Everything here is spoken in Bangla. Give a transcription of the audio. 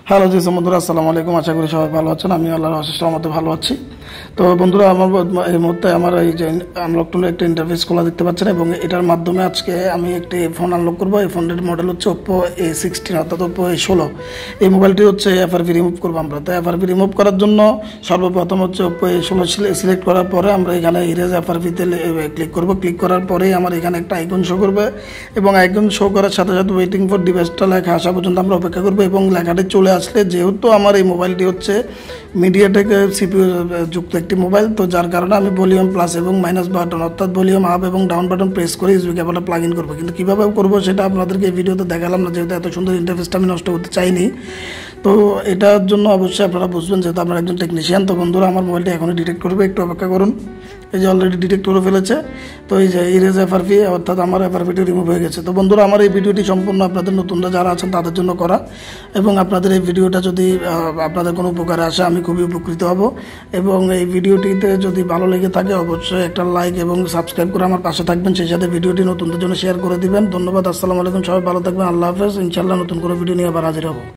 হ্যালো জি বন্ধুরা, আসসালামু আলাইকুম। আশা করি সবাই ভালো আছেন। আমি আল্লাহর অশেষ রহমতে ভালো আছি। তো বন্ধুরা, আমার এই মুহূর্তে আমার এই যে আনলক টুলে একটা ইন্টারফেস খোলা দেখতে পাচ্ছেন, এবং এটার মাধ্যমে আজকে আমি একটি ফোন আনলক করবো। এই ফোনটির মডেল হচ্ছে ওপ্পো A16, অর্থাৎ ওপ্পো A16। এই মোবাইলটি হচ্ছে এফআরভি রিমুভ করবো আমরা। তো এফআরভি রিমুভ করার জন্য সর্বপ্রথম হচ্ছে ওপ্পো A16 সিলেক্ট করার পরে আমরা এখানে ইরেজ এফআরভিতে ক্লিক করব। ক্লিক করার পরেই আমার এখানে একটা আইকন শো করবে, এবং আইকন শো করার সাথে সাথে ওয়েটিং ফর ডিভাইসটা লেখা আসা পর্যন্ত আমরা অপেক্ষা করবো। এবং লেখাটি চলে আসলে, যেহেতু আমার এই মোবাইলটি হচ্ছে মিডিয়াটেক সিপিইউ যুক্ত একটি মোবাইল, তো যার কারণে আমি ভলিউম প্লাস এবং মাইনাস বাটন, অর্থাৎ ভলিউম আপ এবং ডাউন বাটন প্রেস করে ইউএসবি কেবলটা প্লাগ ইন করবো। কিন্তু কীভাবে করবো সেটা আপনাদেরকে এই ভিডিওতে দেখালাম না, যেহেতু এত সুন্দর ইন্টারফেসটা আমি নষ্ট করতে চাইনি। তো এটার জন্য অবশ্যই আপনারা বুঝবেন, যেহেতু আপনারা একজন টেকনিশিয়ান। তো বন্ধুরা, আমার মোবাইলটি এখনই ডিটেক্ট করবে, একটু অপেক্ষা করুন। এই যে অলরেডি ডিটেক্ট করে ফেলেছে। তো এই যে ইরেজ এফআরভি, অর্থাৎ আমার এফআরভিটি রিমুভ হয়ে গেছে। তো বন্ধুরা, আমার এই ভিডিওটি সম্পূর্ণ আপনাদের নতুনরা যারা আছেন তাদের জন্য করা, এবং আপনাদের এই ভিডিওটা যদি আপনাদের কোনো উপকারে আসে আমি খুবই উপকৃত হব। এবং এই ভিডিওটিতে যদি ভালো লেগে থাকে অবশ্যই একটা লাইক এবং সাবস্ক্রাইব করে আমার পাশে থাকবেন। সেই সাথে ভিডিওটি নতুনদের জন্য শেয়ার করে দিবেন। ধন্যবাদ। আসসালামু আলাইকুম। সবাই ভালো থাকবেন। আল্লাহ হাফেজ। ইনশাআল্লাহ নতুন কোনো ভিডিও নিয়ে আবার হাজির হব।